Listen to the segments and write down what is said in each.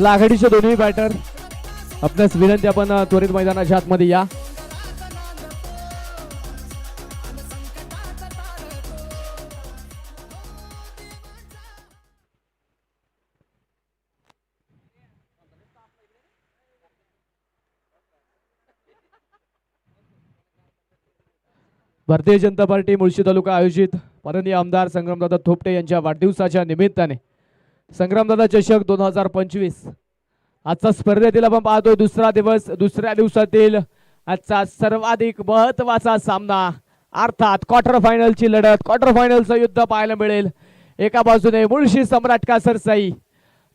आघाडीचे दोन्ही बॅटर आपल्यास विनंती, आपण त्वरित मैदानाच्या आतमध्ये या. भारतीय जनता पार्टी मुळशी तालुका आयोजित माननीय आमदार संग्रामदादा थोपटे यांच्या वाढदिवसाच्या निमित्ताने संग्रामदादा चषक 2025 आजचा स्पर्धेतील आपण पाहतोय दुसरा दिवस. दुसऱ्या दिवसातील आजचा सर्वाधिक महत्त्वाचा सामना, अर्थात क्वार्टर फायनलची लढत, क्वार्टर फायनलचं युद्ध पाहायला मिळेल. एका बाजूने मुळशी सम्राट कासर साई,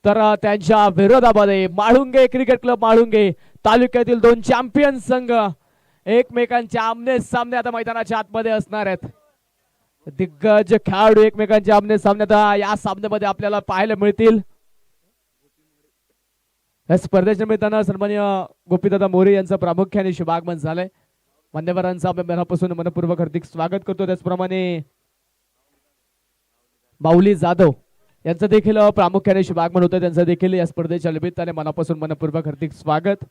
तर त्यांच्या विरोधामध्ये म्हाळुंगे क्रिकेट क्लब म्हाळुंगे तालुक्यातील दोन चॅम्पियन संघ एकमेकांच्या आमने सामने आता मैदानाच्या आतमध्ये असणार आहेत. दिग्गज खेळाडू एकमेकांच्या आमने सामने या सामन्यामध्ये आपल्याला पाहायला मिळतील. या स्पर्धेच्या निमित्तानं सन्माननीय गोपीदादा मोरे यांचं प्रामुख्याने शुभागमन झालंय. मान्यवरांचं आपण मनापासून मनपूर्वक हार्दिक स्वागत करतो. त्याचप्रमाणे बाहुली जाधव यांचं देखील प्रामुख्याने शुभागमन होतं. त्यांचं देखील या स्पर्धेच्या निमित्ताने मनापासून मनपूर्वक हार्दिक स्वागत.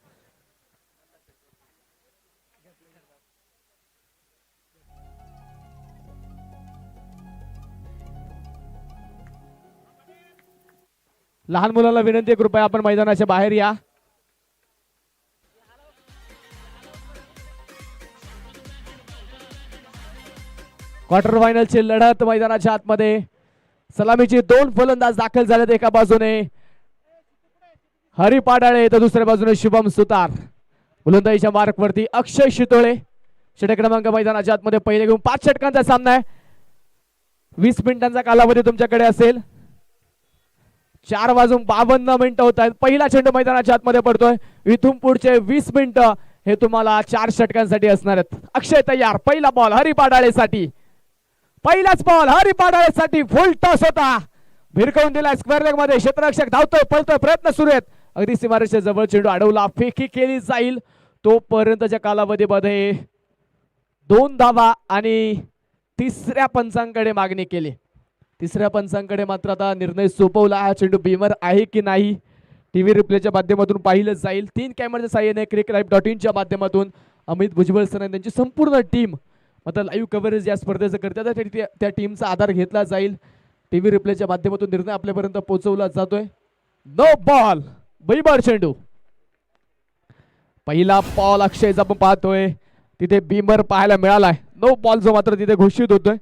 लहान मुलांना विनंती, कृपया आपण मैदानाच्या बाहेर या. क्वार्टर फायनलची लढत मैदानाच्या आतमध्ये. सलामीची दोन फलंदाज दाखल झालेत. एका बाजूने हरी पाडाळे तर दुसऱ्या बाजूने शुभम सुतार. फलंदाजीच्या मार्कवरती अक्षय शितोळे. षटक क्रमांक मैदानाच्या आतमध्ये पहिले घेऊन 5 षटकांचा सामना आहे. 20 मिनिटांचा कालावधी तुमच्याकडे असेल. 4 वाजून 52 मिनिटं होत आहेत. पहिला चेंडू मैदानाच्या आतमध्ये पडतोय. इथून पुढचे 20 मिनिटं हे तुम्हाला 4 षटकांसाठी असणार आहेत. अक्षय तयार. पहिला बॉल हरी पाडाळेसाठी. पहिलाच बॉल हरी पाडाळेसाठी. फुल टॉस होता, भिरकवून दिला स्क्वेअर लेग मध्ये. क्षेत्ररक्षक धावतोय, पळतोय, प्रयत्न सुरू आहेत. अगदी सीमारेषेच्या जवळ चेंडू अडवला. फेकी केली जाईल. तोपर्यंतच्या कालावधीमध्ये 2 धावा आणि तिसऱ्या पंचांकडे मागणी केली. तिसऱ्या पंचांकडे मात्र आता निर्णय सोपवला. हा चेंडू बीमर आहे की नाही टीव्ही रिप्लेच्या माध्यमातून पाहिलं जाईल. 3 कॅमेऱ्याच्या साहाय्याने cricketlive.in च्या माध्यमातून अमित भुजबळ सर आणि त्यांची संपूर्ण टीम मात्र लाईव्ह कव्हरेज या स्पर्धेचं करतात. त्या टीमचा आधार घेतला जाईल. टीव्ही रिप्लेच्या माध्यमातून निर्णय आपल्यापर्यंत पोहोचवला जातोय. नो बॉल, बीमर चेंडू. पहिला बॉल अक्षयचा आपण पाहतोय तिथे बीमर पाहायला मिळालाय. नो बॉल जो मात्र तिथे घोषित होतोय.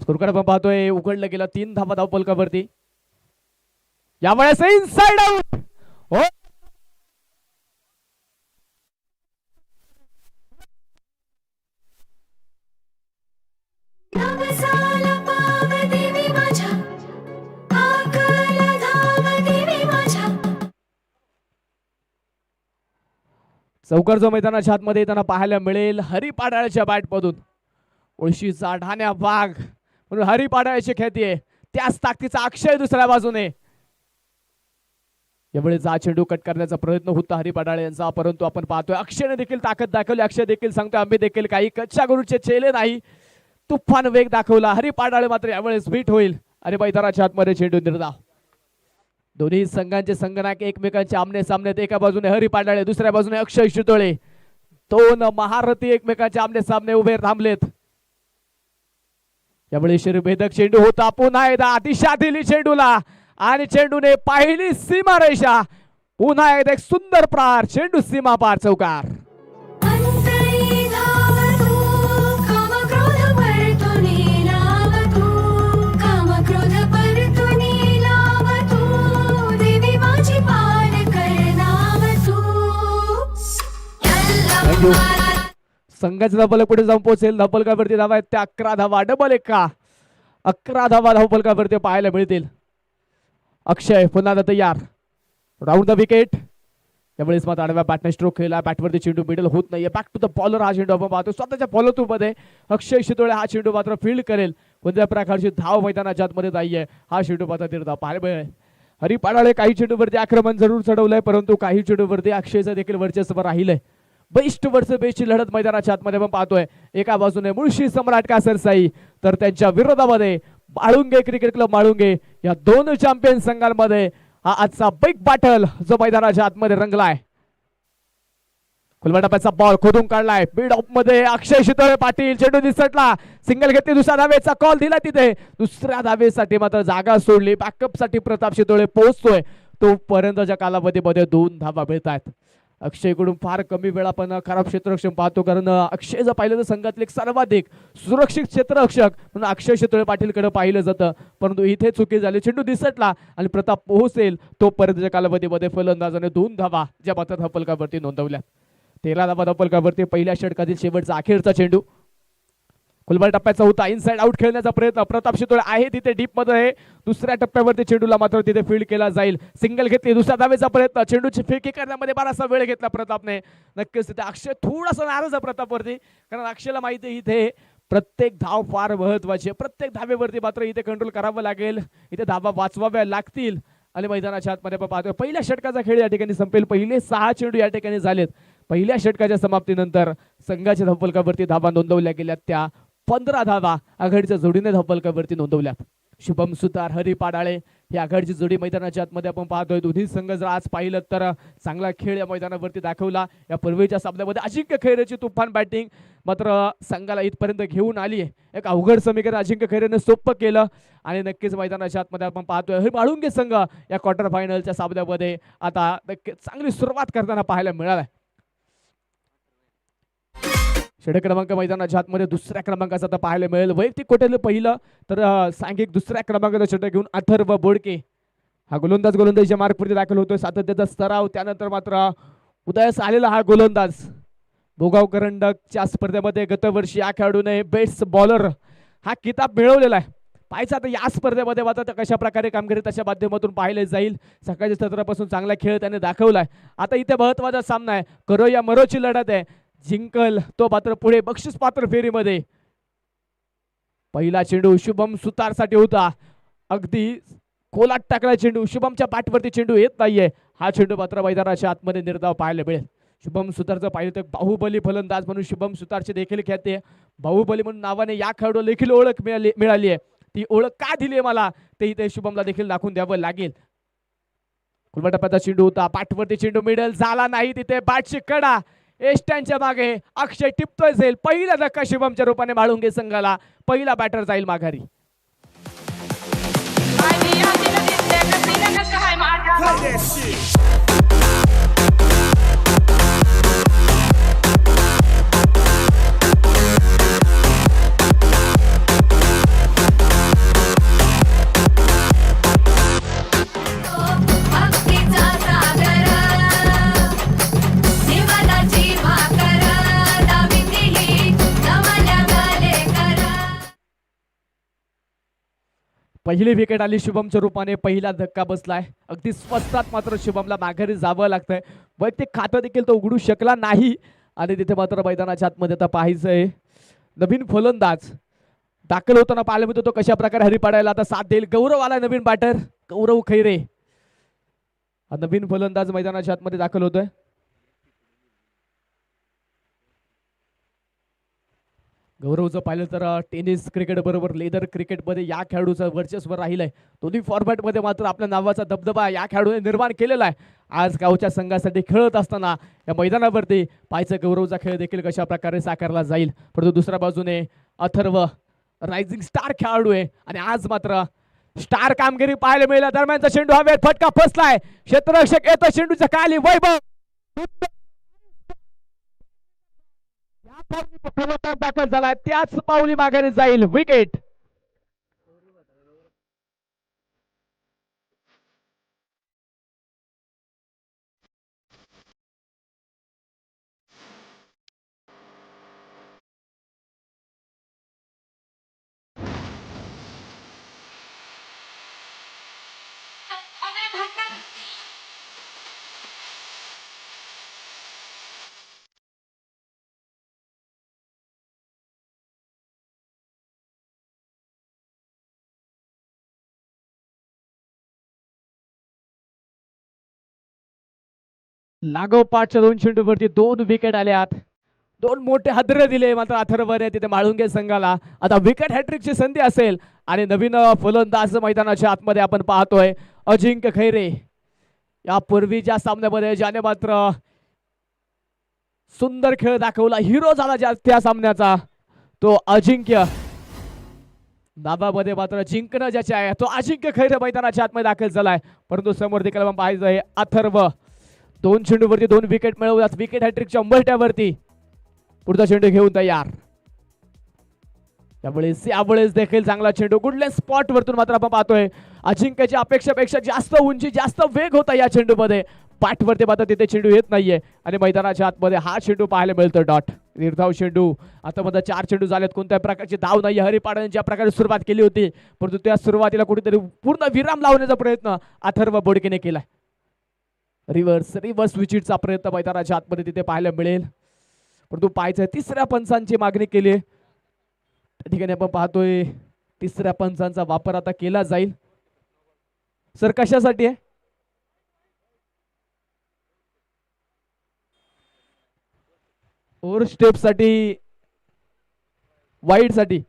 स्कोरकार्ड आपण पाहतोय उघडलं गेलं. 3 धावा धावपलकावरती. यावेळेस इनसाइड आउट. हो, चौकार जो मैदानाच्या आतमध्ये येताना पाहायला मिळेल हरी पाडाळच्या बॅटमधून. मुळशीचा ढाण्या वाघ म्हणून हरी पाडाळ्याची ख्याती आहे. त्याच ताकदीचा अक्षय दुसऱ्या बाजूने. यावेळेस हा चेंडू कट करण्याचा प्रयत्न होता हरी पाडाळे यांचा, परंतु आपण पाहतोय अक्षयने देखील ताकद दाखवली. अक्षय देखील सांगतोय आम्ही देखील काही कच्च्या गुरूचे चेले नाही. तुफान वेग दाखवला. हरी पाडाळे मात्र यावेळेस बीट होईल आणि मैदानाच्या आतमध्ये चेंडू निर्धाव. दोन्ही संघांचे संघनायक एकमेकांच्या आमने सामने. एका बाजूने हरी पाडाळे, दुसऱ्या बाजूने अक्षय शितोळे. 2 महारथी एकमेकांच्या आमने सामने उभे थांबलेत. यावेळी शिरभेदक चेंडू होता. पुन्हा एकदा दिशा दिली चेंडूला आणि चेंडूने पाहिली सीमारेषा. पुन्हा एकदा एक सुंदर प्रहार. चेंडू सीमा पार. चौकार. संघाचा धावफलक पुढे जाऊन पोहोचेल. धावफलकावरती धावा आहेत त्या 11 धावा. डबल 11 धावा धावफलकावरती पाहायला मिळतील. अक्षय पुन्हा तयार. Round the wicket. यावेळेस मात्र आडव्या बॅटने स्ट्रोक केला. बॅटवरती चेंडू मिडल होत नाहीये. बॅक टू द बॉलर हा चेंडू आपण पाहतो. स्वतःच्या फॉलो मध्ये अक्षय शितोळे हा चेंडू मात्र फील्ड करेल. कोणत्या प्रकारची धाव मैदानाच्या आतमध्ये नाहीये. हा चेंडू मात्र तीर्थ पाहायला मिळेल. हरी पाडाळे काही चेंडूवरती आक्रमण जरूर चढवलंय, परंतु काही चेंडूवरती अक्षयचं देखील वर्चस्व राहिलंय. बेस्ट वर्सेस बेस्टची लढत मैदानाच्या आतमध्ये आपण पाहतोय. एका बाजूने मुळशी सम्राट कासर साई, तर त्यांच्या विरोधामध्ये माळुंगे क्रिकेट क्लब माळुंगे या दोन चॅम्पियन संघांमध्ये हा आजचा बिग बॅटल जो मैदानाच्या आतमध्ये रंगलाय. खुलबा बॉल खोदून काढलाय मिड ऑफ मध्ये अक्षय शितोळे पाटील, चेंडू निसटला, सिंगल घेतली, दुसऱ्या धावेचा कॉल दिला तिथे, दुसऱ्या धावेसाठी मात्र जागा सोडली, बॅकअप साठी प्रताप शितोळे पोहोचतोय तोपर्यंतच्या कालावधीमध्ये 2 धावा मिळतात. अक्षयकडून फार कमी वेळा पण खराब क्षेत्ररक्षण पाहतो, कारण अक्षय जर पाहिलं तर संघातले एक सर्वाधिक सुरक्षित क्षेत्ररक्षक म्हणून अक्षय शितोळे पाटीलकडे पाहिलं जातं, परंतु इथे चुकी झाली, चेंडू दिसटला आणि प्रताप पोहोचेल तोपर्यंतच्या कालावधीमध्ये फलंदाजाने 2 धावा ज्या मात्र धपलकावरती नोंदवल्या. 13 धावा धपलकावरती पहिल्या षटकातील शेवटचा अखेरचा चेंडू खुलबा टप्प्याचा होता, इनसाइड आउट खेळण्याचा प्रयत्न, प्रताप शितोळे आहे तिथे डीप मध्ये, दुसऱ्या टप्प्यावरती चेंडूला मात्र तिथे फील्ड केला जाईल, सिंगल घेतली, दुसऱ्या धावेचा प्रयत्न, चेंडूची फेकी करण्यामध्ये बराचसा वेळ घेतला प्रतापने. नक्कीच तिथे अक्षय थोडासा नाराज आहे प्रतापवरती, कारण अक्षयला माहिती आहे इथे प्रत्येक धाव फार महत्वाची आहे, प्रत्येक धावेवरती मात्र इथे कंट्रोल करावं लागेल, इथे धावा वाचवाव्या लागतील. आणि मैदानाच्या आतमध्ये आपण पाहतोय पहिल्या षटकाचा खेळ या ठिकाणी संपेल, पहिले 6 चेंडू या ठिकाणी झालेत. पहिल्या षटकाच्या समाप्तीनंतर संघाच्या धपलकावरती धावा नोंदवल्या गेल्या त्या 15 धावा आघाडीच्या जोडीने धपलकावरती नोंदवल्यात. शुभम सुतार, हरी पाडाळे ही आघाडीची जोडी मैदानाच्या आतमध्ये आपण पाहतोय. दोन्ही संघ जर आज पाहिलं तर चांगला खेळ या मैदानावरती दाखवला. या पूर्वीच्या सामन्यामध्ये अजिंक्य खैरेची तुफान बॅटिंग मात्र संघाला इथपर्यंत घेऊन आली आहे. एक अवघड समीकरण अजिंक्य खैरेने सोपं केलं आणि नक्कीच मैदानाच्या आतमध्ये आपण पाहतोय हे माळुंगे संघ या क्वार्टर फायनलच्या सामन्यामध्ये आता नक्कीच चांगली सुरुवात करताना पाहायला मिळाला. षटक क्रमांक मैदानाच्या आतमध्ये दुसऱ्या क्रमांकाचा आता पाहायला मिळेल. वैयक्तिक कोट्यातलं पहिलं तर सांघिक दुसऱ्या क्रमांकाचा षटक घेऊन अथर्व बोडके हा गोलंदाजीच्या मार्कवरती दाखल होतोय. सातत्याचा सराव त्यानंतर मात्र उदयास आलेला हा गोलंदाज भोगाव करंडकच्या स्पर्धेमध्ये गतवर्षी या खेळाडूने बेस्ट बॉलर हा किताब मिळवलेला आहे. पाहायचं आता या स्पर्धेमध्ये मात्र कशा प्रकारे कामगिरी त्याच्या माध्यमातून पाहिले जाईल. सकाळच्या सत्रापासून चांगला खेळ त्याने दाखवलाय. आता इथे महत्वाचा सामना आहे, करो या मरोची लढत आहे, जिंकल तो मात्र पुढे बक्षीस पात्र फेरीमध्ये. पहिला चेंडू शुभम सुतार साठी होता, अगदी खोलात टाकला चेंडू, शुभमच्या पाठवरती चेंडू येत नाहीये. हा चेंडू मात्र मैदानाच्या आतमध्ये निर्धाव पाहायला मिळेल. शुभम सुतारचं पाहिलं तर बाहुबली फलंदाज म्हणून शुभम सुतारची देखील ख्याती, बाहुबली म्हणून नावाने या खेळाडूला देखील ओळख मिळाली आहे. ती ओळख का दिली आहे मला ते इथे शुभमला देखील दाखवून द्यावं लागेल. खुलबा टप्प्याचा चेंडू होता, पाठवरती चेंडू मिळेल, झाला नाही तिथे बॅटची कडा, एस्टॅनच्या मागे अक्षय टिपतोय जाईल. पहिला धक्का शुभमच्या रूपाने माळुंगे संघाला, पहिला बॅटर जाईल माघारी. पहिली विकेट आली शुभमच्या रूपाने, पहिला धक्का बसलाय. अगदी स्वस्तात मात्र शुभमला माघारी जावं लागतंय. वैयक्तिक खातं देखील तो उघडू शकला नाही आणि तिथे मात्र मैदानाच्या आतमध्ये आता पाहायचंय नवीन फलंदाज दाखल होताना पाहायला मिळतो तो कशा प्रकारे हरी पाडायला आता साथ देईल. गौरव आला नवीन बॅटर, गौरव खैरे हा नवीन फलंदाज मैदानाच्या आतमध्ये दाखल होतोय. गौरवचं पाहिलं तर टेनिस क्रिकेट बरोबर लेदर क्रिकेटमध्ये या खेळाडूचं वर्चस्व राहिलंय. दोन्ही फॉर्मॅटमध्ये मात्र आपल्या नावाचा दबदबा या खेळाडूने निर्माण केलेला आहे. आज गावच्या संघासाठी खेळत असताना या मैदानावरती पाहायचं गौरवचा खेळ देखील कशा प्रकारे साकारला जाईल. परंतु दुसऱ्या बाजूने अथर्व रायझिंग स्टार खेळाडू आहे आणि आज मात्र स्टार कामगिरी पाहायला मिळाल्या. दरम्यानचा चेंडू हवेत फटका फसलाय, क्षेत्ररक्षक येतो, चेंडूच्या खाली वैभव दाखल झाला, त्याच पावली माघारी जाईल. विकेट लागोपाठच्या 2 चेंडूवरती 2 विकेट आल्यात. दोन मोठे हादरे दिले मात्र अथर्वने तिथे माळुंगे संघाला. आता विकेट हॅट्रिकची संधी असेल आणि नवीन फलंदाज मैदानाच्या आतमध्ये आपण पाहतोय अजिंक्य खैरे. यापूर्वीच्या सामन्यामध्ये ज्याने मात्र सुंदर खेळ दाखवला, हिरो झाला त्या सामन्याचा, तो अजिंक्य. नावामध्ये मात्र जिंकणं ज्याचे आहे तो अजिंक्य खैरे मैदानाच्या आतमध्ये दाखल झालाय. परंतु समोर देखील आपण पाहायचंय अथर्व 2 चेंडूवरती 2 विकेट मिळवतात. विकेट हॅट्रिकच्या उंबरठ्यावरती पुढचा चेंडू घेऊन तयार. यावेळेस देखील चांगला चेंडू गुडले स्पॉट वरतून मात्र आपण पाहतोय अजिंक्यच्या अपेक्षेपेक्षा जास्त उंची जास्त वेग होता या चेंडूमध्ये. पाठवरती मात्र तिथे चेंडू येत नाहीये आणि मैदानाच्या आतमध्ये हा चेंडू पाहायला मिळतो. डॉट निर्धाव चेंडू. आता मध्ये 4 चेंडू झालेत, कोणत्याही प्रकारची धाव नाही. हरिपाडाने ज्या प्रकारे सुरुवात केली होती परंतु त्या सुरुवातीला कुठेतरी पूर्ण विराम लावण्याचा प्रयत्न अथर्व बोडकेने केलाय. रिव्हर्स विचिटचा प्रयत्न मैदानाच्या आतमध्ये तिथे पाहायला मिळेल. परंतु पाहायचं तिसऱ्या पंचांची मागणी केली. त्या ठिकाणी आपण पाहतोय तिसऱ्या पंचांचा वापर आता केला जाईल. सर कशासाठी आहे? ओव्हर स्टेप साठी, वाईड साठी.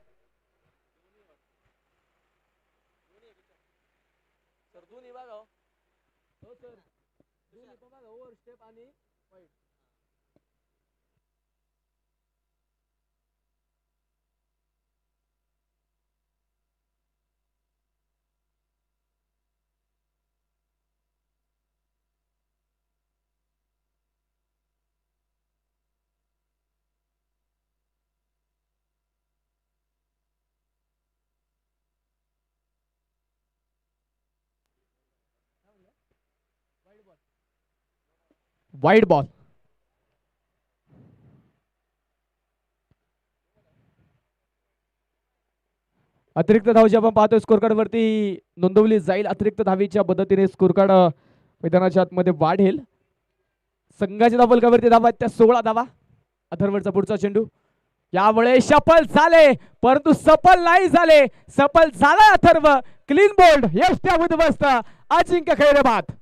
Wide ball. अतिरिक्त धाव जे आपण पाहतोय स्कोर कार्ड वरती नोंदवली जाईल. अतिरिक्त धावीच्या पद्धतीने स्कोर कार्ड मैदानाच्या आतमध्ये वाढेल. संघाच्या धावलकावरती धावा त्या 16 धावा. अथर्वचा पुढचा चेंडू यावेळेस सफल झाले परंतु सफल नाही झाले. सफल झाला अथर्व. क्लीन बोल्ड यष्ट्या उद्ध्वस्त अजिंक्य खैरे बाद.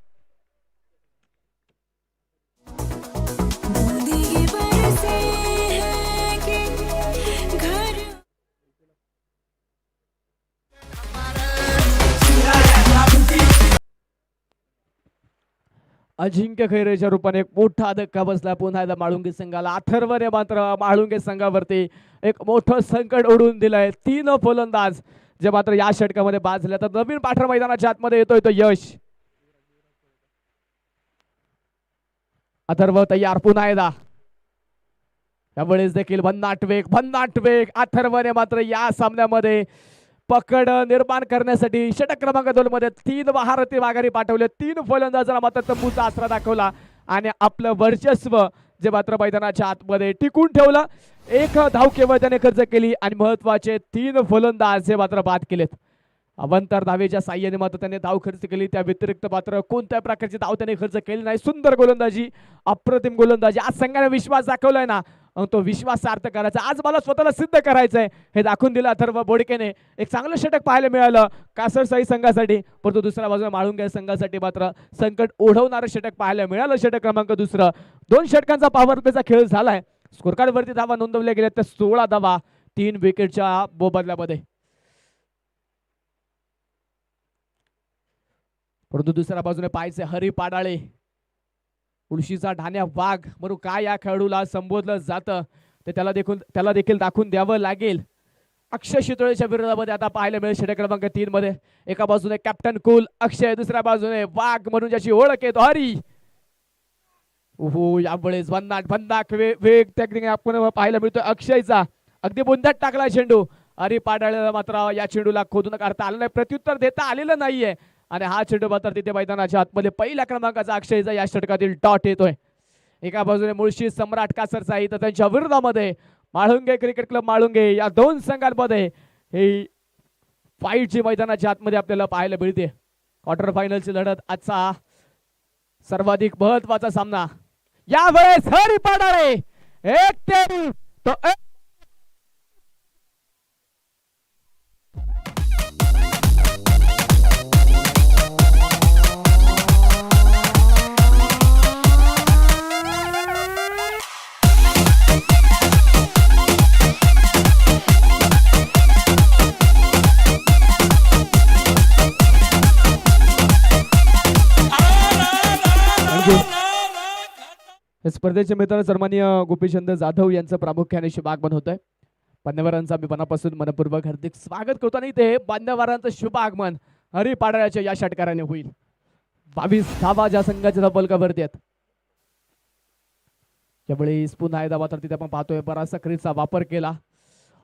अजिंक्य खैरेच्या रूपाने एक मोठा धक्का बसला पुन्हा एकदा माळुंगे संघाला. अथर्वने मात्र माळुंगे संघावरती एक मोठं संकट ओढून दिलंय. 3 फलंदाज जे मात्र या षटकामध्ये बाद झाले. तर नवीन पाठर मैदानाच्या आतमध्ये येतोय तो यश. अथर्व तयार पुन्हा एकदा. यावेळेस देखील भन्नाट वेग. अथर्वने मात्र या सामन्यामध्ये पकड निर्माण करण्यासाठी षटक क्रमांक 2 मध्ये 3 महारथी माघारी पाठवले. 3 फलंदाजांना मात्र तंबूचा आसरा दाखवला आणि आपलं वर्चस्व जे मात्र मैदानाच्या आतमध्ये टिकून ठेवलं. 1 धाव केवळ त्याने खर्च केली आणि महत्वाचे 3 फलंदाज जे मात्र बाद केलेत. अवंतर धावेच्या साह्याने मात्र त्याने धाव खर्च केली. त्या व्यतिरिक्त मात्र कोणत्या प्रकारची धाव त्याने खर्च केली नाही. सुंदर गोलंदाजी, अप्रतिम गोलंदाजी. आज संघाने विश्वास दाखवलाय ना, तो विश्वास सार्थ करायचा. आज मला स्वतःला सिद्ध करायचंय हे दाखवून दिलं अथर्व बोडकेने. एक चांगलं षटक पाहायला मिळालं कासरसाई संघासाठी. परंतु दुसऱ्या बाजूला माळुंगे संघासाठी मात्र संकट ओढवणारं षटक पाहायला मिळालं. षटक क्रमांक 2. 2 षटकांचा पॉवर प्लेचा खेळ झालाय. स्कोर कार्ड वरती धावा नोंदवल्या गेल्या त्या 16 धावा 3 विकेटच्या मोबदल्यामध्ये. परंतु दुसऱ्या बाजूने पाहायचे हरी पाडाळे. उळशीचा ढाण्या वाघ म्हणून काय या खेळाडूला संबोधलं जातं ते त्याला देखील दाखवून द्यावं लागेल. अक्षय शितोळेच्या विरोधामध्ये आता पाहायला मिळेल षटक क्रमांक 3 मध्ये. एका बाजूने कॅप्टन कूल अक्षय, दुसऱ्या बाजूने वाघ म्हणून ज्याची ओळख आहे तो हरी. ओहो यावेळेस भन्नाट वेग त्या ठिकाणी आपण पाहायला मिळतोय अक्षयचा. अगदी बुंदात टाकला चेंडू. हरी पाडाळेला मात्र या चेंडूला खोदून काढता आलं नाही, प्रत्युत्तर देता आलेलं नाहीये आणि हा चेंडू मात्र तिथे मैदानाच्या आतमध्ये पहिल्या क्रमांकाचा अक्षयचा या षटकातील डॉट येतोय. एका बाजूने मुळशी सम्राट कासरसाई तर त्यांच्या विरोधामध्ये माळुंगे क्रिकेट क्लब माळुंगे. या 2 संघांमध्ये ही फाईट जी मैदानाच्या आतमध्ये आपल्याला पाहायला मिळते. क्वार्टर फायनलची लढत आजचा सर्वाधिक महत्वाचा सामना. यावेळेस हरी पाडाळे एक तो या स्पर्धेचे मित्र सन्माननीय गोपीचंद जाधव यांचं प्रामुख्याने शुभागमन होतंय. मान्यवरांचं आम्ही मनापासून मनपूर्वक हार्दिक स्वागत करतो आणि ते मान्यवरांचं शुभागमन हरिपाडाळ्याच्या या षटकाराने होईल. 22 धावा ज्या संघाच्या धावफलकावरती आहेत. यावेळी पुन्हा एकदा मात्र तिथे आपण पाहतोय बराचसा क्रीजचा वापर केला.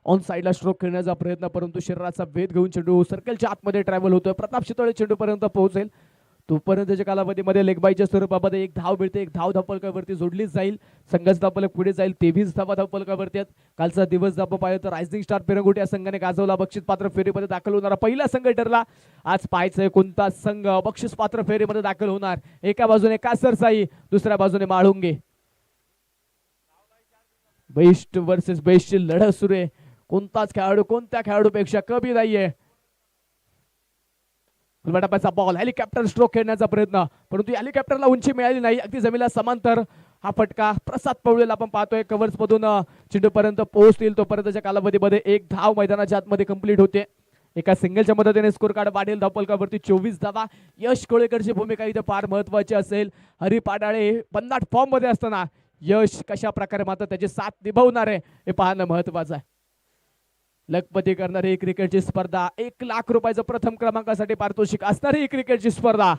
ऑन साइडला स्ट्रोक खेळण्याचा प्रयत्न, परंतु शरीराचा वेध घेऊन चेंडू सर्कलच्या आतमध्ये ट्रॅव्हल होतोय. प्रताप शितोळे चेंडू पर्यंत पोहोचेल तोपर्यंतच्या कालावधीमध्ये लेगबाईच्या स्वरूपामध्ये एक धाव मिळते. एक धाव धावफलकावरती जोडलीच जाईल. संघाचा धावफलक पुढे जाईल. 23 धावा धावफलकावरती आहेत. कालचा दिवस आपण पाहिलं तर रायझिंग स्टार पेरंगुट या संघाने गाजवला. बक्षीस पात्र फेरीमध्ये दाखल होणारा पहिला संघ ठरला. आज पाहायचंय कोणता संघ बक्षीस पात्र फेरीमध्ये दाखल होणार. एका बाजूने कासरसाई, दुसऱ्या बाजूने माळुंगे. बेस्ट वर्सेस बेस्टची लढत सुरू आहे. कोणताच खेळाडू कोणत्या खेळाडूपेक्षा कमी नाहीये. फुलबाटापाचा बॉल, हेलिकॉप्टर स्ट्रोक खेळण्याचा प्रयत्न, परंतु हेलिकॉप्टरला उंची मिळाली नाही. अगदी जमिनीला समांतर हा फटका प्रसाद पवळेला आपण पाहतोय. कव्हर्स मधून चेंडू पर्यंत पोहोचतील तोपर्यंतच्या कालावधीमध्ये एक धाव मैदानाच्या आतमध्ये कंप्लीट होते. एका सिंगलच्या मदतीने स्कोर कार्ड वाढेल. धावफलकावरती 24 धावा. यश कोळेकरची भूमिका इथे फार महत्वाची असेल. हरी पाडाळे 50 फॉर्म मध्ये असताना यश कशा प्रकारे मात्र त्याची साथ निभावणार आहे हे पाहणं महत्वाचं आहे. लखपती करणारी ही क्रिकेटची स्पर्धा, 1 लाख रुपयाचं प्रथम क्रमांकासाठी पारितोषिक असणारी ही क्रिकेटची स्पर्धा.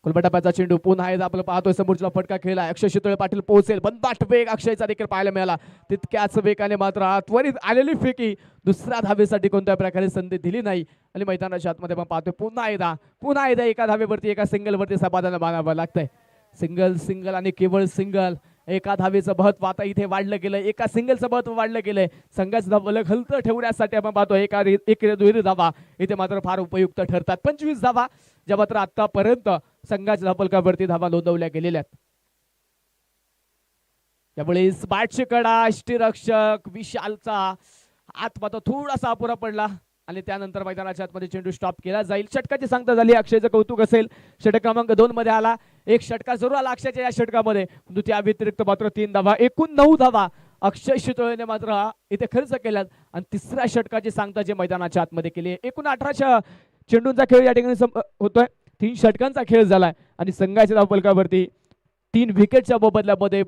कुलबटापाचा चेंडू पुन्हा एकदा आपण पाहतोय. समोरचा फटका खेळला. अक्षय शितोळे पाटील पोहोचेल. बंदाट वेग अक्षयचा देखील पाहायला मिळाला. तितक्याच वेगाने मात्र त्वरित आलेली फेकी दुसऱ्या धावेसाठी कोणत्या प्रकारे संधी दिली नाही आणि मैदानाच्या आतमध्ये आपण पाहतोय पुन्हा एकदा एका धावेवरती एका सिंगलवरती समाधान मानावं लागतंय. सिंगल आणि केवळ सिंगल. एका धावेचं महत्व आता इथे वाढलं गेलं. एका सिंगलचं महत्व वाढलं गेलंय. संघाचं धावफलक हलतं ठेवण्यासाठी आपण पाहतो एक दुहेरी धावा इथे मात्र फार उपयुक्त ठरतात. 25 धावा ज्या मात्र आतापर्यंत संघाच्या धावफलकावरती धावा नोंदवल्या गेलेल्या आहेत. त्यामुळे स्मार्टची कडा, अष्टरक्षक विशालचा हात मात्र थोडासा अपुरा पडला आणि त्यानंतर मैदानाच्या आतमध्ये चेंडू स्टॉप केला जाईल. षटकाची सांगता झाली. अक्षयचं कौतुक असेल. षटक क्रमांक 2 मध्ये आला. एक षटका जरूर आला अक्षयच्या या षटकामध्ये, त्या व्यतिरिक्त मात्र 3 धावा. एकूण 9 धावा अक्षय शितोळेने मात्र इथे खर्च केल्यात आणि तिसऱ्या षटकाची सांगता जे मैदानाच्या आतमध्ये केली. एकूण 18 चेंडूंचा खेळ या ठिकाणी होतोय. 3 षटकांचा खेळ झालाय आणि संघाच्या धावफलकावरती 3 विकेटच्या मोबदल्यामध्ये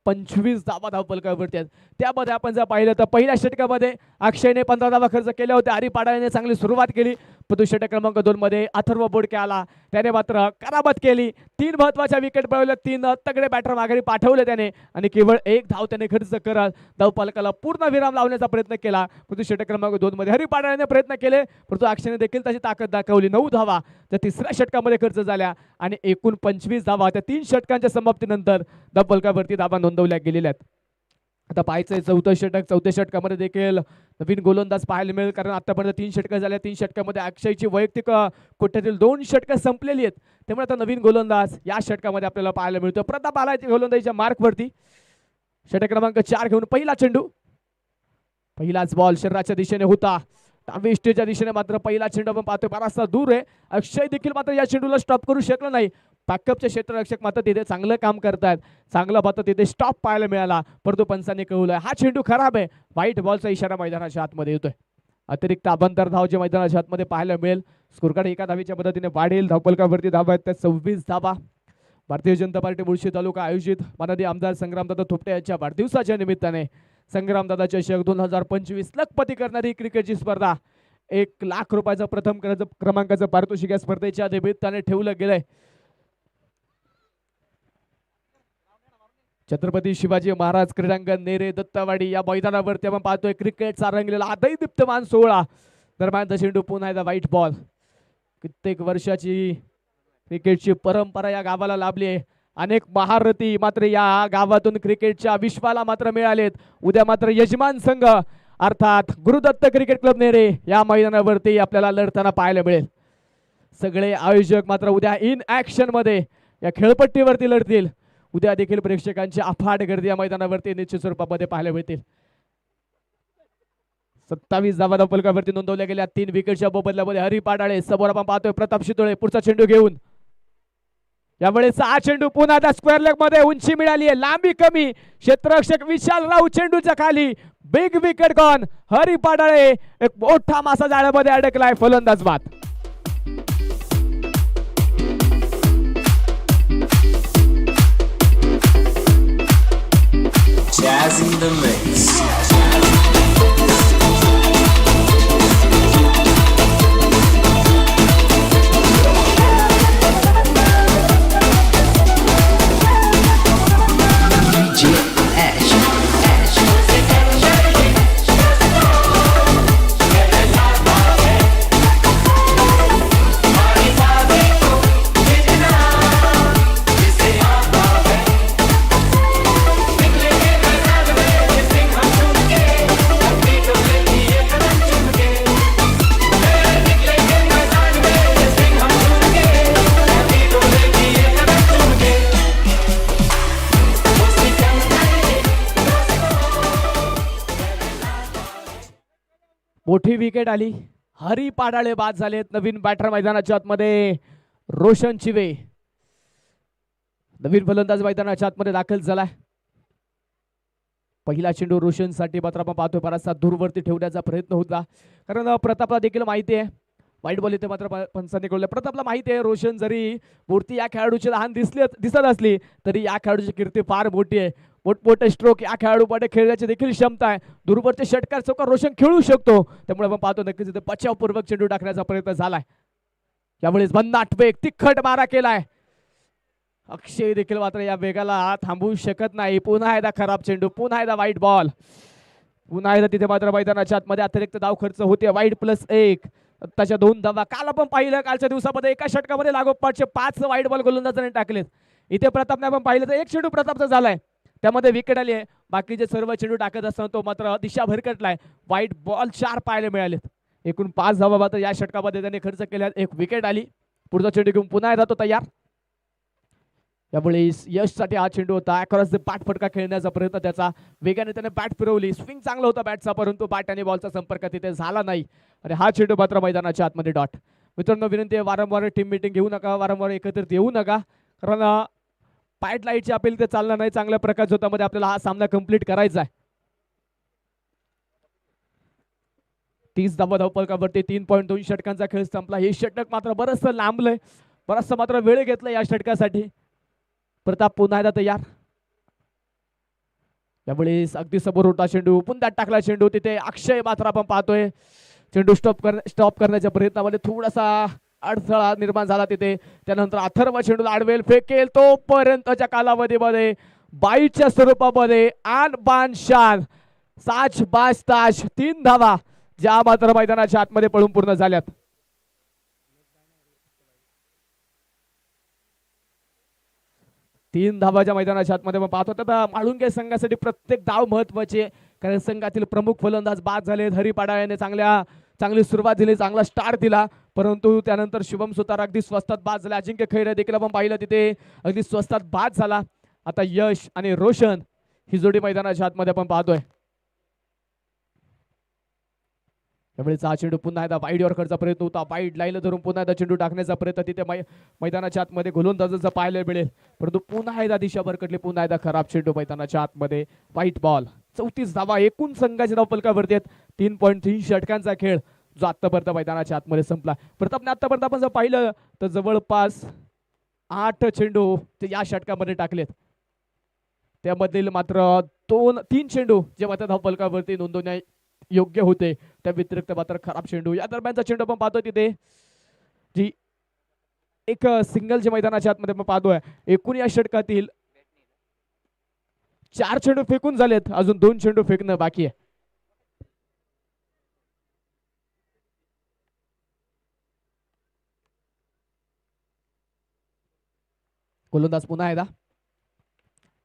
25 धावा धावफलकावरती आहेत. त्यामध्ये आपण जर पाहिलं तर पहिल्या षटकामध्ये अक्षयने 15 धावा खर्च केल्या होत्या. हरिपाडाळेने चांगली सुरुवात केली, पण षटक क्रमांक 2 मध्ये अथर्व बोडके आला. त्याने मात्र करामत केली. 3 महत्वाच्या विकेट पळवल्या. 3 तगडे बॅटर माघारी पाठवले त्याने आणि केवळ 1 धाव त्याने खर्च करत धावफलकाला पूर्ण विराम लावण्याचा प्रयत्न केला. पण षटक क्रमांक 2 मध्ये हरिपाडाळेने प्रयत्न केले, परंतु अक्षयने देखील त्याची ताकद दाखवली. 9 धावा त्या तिसऱ्या षटकामध्ये खर्च झाल्या आणि एकूण 25 धावा त्या 3 षटकांच्या समाप्तीनंतर धावफलकावरती धावा नोंदवल्या गेलेल्या आहेत. आता पाहायचंय चौथं षटक. चौथ्या षटकामध्ये देखील नवीन गोलंदाज पाहायला मिळेल, कारण आतापर्यंत 3 षटकं झाल्या. 3 षटकामध्ये अक्षयची वैयक्तिक कोट्यातील 2 षटकं संपलेली आहेत. त्यामुळे आता नवीन गोलंदाज या षटकामध्ये आपल्याला पाहायला मिळतो. प्रताप आला गोलंदाजीच्या मार्कवरती. षटक क्रमांक 4 घेऊन पहिला चेंडू. पहिलाच बॉल शरीराच्या दिशेने होता. डावी स्टेजच्या दिशेने मात्र पहिला चेंडू आपण पाहतोय बराचसा दूर आहे. अक्षय देखील मात्र या चेंडूला स्टॉप करू शकला नाही. बॅकअपचे क्षेत्ररक्षक मात्र तिथे चांगलं काम करतात. चांगला मात्र तिथे स्टॉप पाहायला मिळाला, परंतु पंचांनी कळवलंय हा चेंडू खराब आहे. व्हाईट बॉलचा इशारा मैदानाच्या आतमध्ये येतोय. अतिरिक्त अभ्यंतर धाव जे मैदानाच्या आतमध्ये पाहायला मिळेल. स्कोर कार्ड एका धावेच्या मदतीने वाढेल. धावफलकावरती धावा आहेत त्या 26 धावा. भारतीय जनता पार्टी मुळशी तालुका आयोजित माननीय आमदार संग्रामदादा थोपटे यांच्या वाढदिवसाच्या निमित्ताने संग्रामदादा चषक 2025 लखपती करणारी क्रिकेटची स्पर्धा. 1 लाख रुपयाचं प्रथम क्रमांकाचं पारितोषिक या स्पर्धेच्या निमित्ताने ठेवलं गेलंय. छत्रपती शिवाजी महाराज क्रीडांगण नेरे दत्तवाडी या मैदानावरती आपण पाहतोय क्रिकेटचा रंगलेला आदई दीप्तमान सोहळा. दरम्यान चेंडू पुन्हा एकदा व्हाईट बॉल. कित्येक वर्षाची क्रिकेटची परंपरा या गावाला लाभली आहे. अनेक महारथी मात्र या गावातून क्रिकेटच्या विश्वाला मात्र मिळालेत. उद्या मात्र यजमान संघ अर्थात गुरुदत्त क्रिकेट क्लब नेरे या मैदानावरती आपल्याला लढताना पाहायला मिळेल. सगळे आयोजक मात्र उद्या इन ऍक्शन मध्ये या खेळपट्टीवरती लढतील. उद्या देखील प्रेक्षकांची अफाट गर्दी या मैदानावरती निश्चित स्वरूपामध्ये पाहायला मिळतील. 27 धावा धावफलकावरती नोंदवल्या गेल्या. 3 विकेटच्या मोबदल्यामध्ये हरिपाडाळे. समोर आपण पाहतोय प्रताप शितोळे पुढचा चेंडू घेऊन. यावेळेस हा चेंडू पुन्हा स्क्वेअर लेग मध्ये उंची मिळाली आहे. लांबी कमी. क्षेत्ररक्षक विशाल राव चेंडूच्या खाली. Big wicket gone. हरिपाडाळे एक मोठा मासा जाळ्यामध्ये अडकलाय. फलंदाज बाद. the mix. DJ Ash. मोठी विकेट आली. हरी पाडाळे बाद झालेत. नवीन बॅटर मैदानाच्या आतमध्ये रोशन चिवे नवीन फलंदाज मैदानाच्या आतमध्ये दाखल झालाय. पहिला चेंडू रोशन साठी मात्र आपण पाहतोय बराचसा दूरवरती ठेवण्याचा प्रयत्न होता, कारण प्रतापला देखील माहिती आहे वाईट बॉल इथे मात्र पंचांनी कळले. प्रतापला माहिती आहे रोशन जरी मूर्ती या खेळाडूची लहान दिसत असली तरी या खेळाडूची कीर्ती फार मोठी आहे. मोठमोठे स्ट्रोक या खेळाडूमध्ये खेळण्याची देखील क्षमता आहे. दूरवरचे षटकार चौकार रोशन खेळू शकतो. त्यामुळे आपण पाहतो नक्कीच इथे बचावपूर्वक चेंडू टाकण्याचा प्रयत्न झालाय. यावेळेस भन्नाट वेग तिखट मारा केलाय. अक्षय देखील मात्र या वेगाला थांबवू शकत नाही. पुन्हा एकदा खराब चेंडू, पुन्हा एकदा वाईट बॉल, पुन्हा एकदा तिथे मात्र मैदानाच्या आतमध्ये अतिरिक्त धाव खर्च होते. वाईट +1 त्याच्या 2 धावा. काल आपण पाहिलं कालच्या दिवसामध्ये एका षटकामध्ये लागोपाठचे 5 वाईट बॉल गोलंदाजांनी टाकलेत. इथे प्रतापने आपण पाहिलं तर एक चेंडू प्रतापचा झालाय, त्यामध्ये विकेट आली आहे. बाकीचे सर्व चेंडू टाकत असताना तो मात्र दिशा भरकटलाय. वाईट बॉल 4 पाहायला मिळालेत. एकूण 5 धावा मात्र या षटकामध्ये त्यांनी खर्च केल्या. एक विकेट आली. पुढचा चेंडू घेऊन पुन्हा येतो तयार. यावेळी यशसाठी हा चेंडू होता. अक्रॉस द बॅट फटका खेळण्याचा प्रयत्न त्याचा. वेगाने त्याने बॅट फिरवली. स्विंग चांगला होता बॅटचा, परंतु बॅट आणि बॉलचा संपर्क तिथे झाला नाही आणि हा चेंडू मात्र मैदानाच्या आतमध्ये डॉट. मित्रांनो विनंती आहे, वारंवार टीम मीटिंग घेऊ नका, वारंवार एकत्रित येऊ नका, कारण पाईट लाईटची अपील ते चालणार नाही. चांगल्या प्रकारच्या होतामध्ये आपल्याला हा सामना कंप्लीट करायचा आहे. 30 धावा धावपलकावरती 3.2 षटकांचा खेळ संपला. हे षटक मात्र बरंचसं लांबलंय, बराचसा मात्र वेळ घेतला या षटकासाठी. प्रताप पुन्हा एकदा तयार. यावेळेस अगदी समोर होता चेंडू, पुन्हा टाकला चेंडू. तिथे अक्षय मात्र आपण पाहतोय चेंडू स्टॉप करण्याच्या प्रयत्नामध्ये थोडासा अडथळा निर्माण झाला तिथे. त्यानंतर अथर्व चेंडू आडवेल फेकेल तोपर्यंतच्या कालावधीमध्ये बाईच्या स्वरूपामध्ये आन बान शान साच बाज ताज 3 धावा ज्या मात्र मैदानाच्या आतमध्ये पळून पूर्ण झाल्यात. तीन धावाच्या मैदानाच्या आतमध्ये आपण पाहतो. आता माळुंगे संघासाठी प्रत्येक धाव महत्वाची आहे, कारण संघातील प्रमुख फलंदाज बाद झाले. हरी पाडाळ्याने चांगली सुरुवात दिली, चांगला स्टार्ट दिला, परंतु त्यानंतर शुभम सुतार अगदी स्वस्तात बाद झाले. अजिंक्य खैरे देखील आपण पाहिलं तिथे अगदी स्वस्तात बाद झाला. आता यश आणि रोशन ही जोडी मैदानाच्या आतमध्ये आपण पाहतोय. त्यावेळेस हा चेंडू पुन्हा एकदा वाईड यॉर्करचा प्रयत्न होता. वाईड लाईन धरून पुन्हा एकदा चेंडू टाकण्याचा प्रयत्न तिथे मैदानाच्या आतमध्ये गोलंदाजाचा पाहायला मिळेल, परंतु पुन्हा एकदा दिशा भरकटली. पुन्हा एकदा खराब चेंडू मैदानाच्या आतमध्ये. वाईट बॉल. 34 धावा एकूण संघाच्या धावपलकावरती आहेत. 3.3 षटकांचा खेळ जो आतापर्यंत मैदानाच्या आतमध्ये संपला. प्रतापने आतापर्यंत आपण जर पाहिलं तर जवळपास 8 चेंडू ते या षटकामध्ये टाकलेत. त्यामधील मात्र 3 चेंडू जे मात्र धावपलकावरती नोंदवण्या योग्य होते, त्या व्यतिरिक्त मात्र खराब चेंडू. या दरम्यानचा चेंडू आपण पाहतोय तिथे जी एक सिंगल जे मैदानाच्या आतमध्ये आपण पाहतोय. एकूण या षटकातील 4 चेंडू फेकून झालेत, अजून 2 चेंडू फेकणं बाकी आहे. गोलंदाज पुन्हा एकदा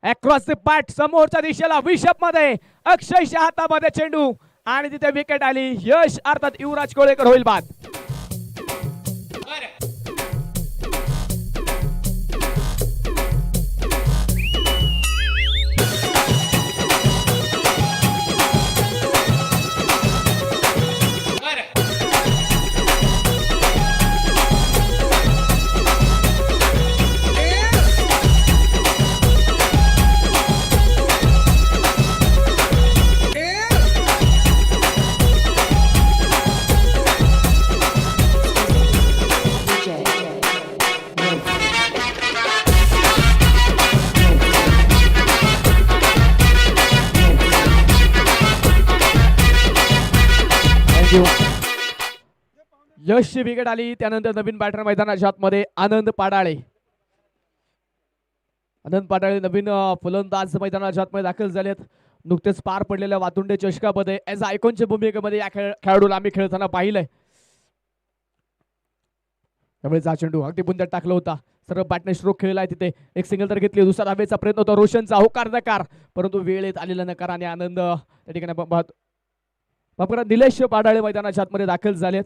अक्रॉस द बॅट समोरच्या दिशेला विशप मध्ये अक्षयच्या हातामध्ये चेंडू आणि तिथे विकेट आली. यश अर्थात युवराज कोळेकर होईल बाद. यशची विकेट आली. त्यानंतर नवीन बॅटर मैदानाच्या आतमध्ये आनंद पाडाळे. आनंद पाडाळे नवीन फलंदाज मैदानाच्या आतमध्ये दाखल झालेत. नुकतेच पार पडलेल्या वातुंडे चषकामध्ये एज आयकॉनच्या भूमिकेमध्ये या खेळाडूला आम्ही खेळताना पाहिलंय. त्यामुळे हा चेंडू अगदी बुंद्यात टाकला होता. सर्व बॅटने स्ट्रोक खेळलाय. तिथे एक सिंगल तर घेतली. दुसरा धावेचा प्रयत्न होता रोशनचा. होकार नकार, परंतु वेळेत आलेला नकार आणि आनंद त्या ठिकाणी निलेश पाडाळे मैदानाच्या आतमध्ये दाखल झालेत.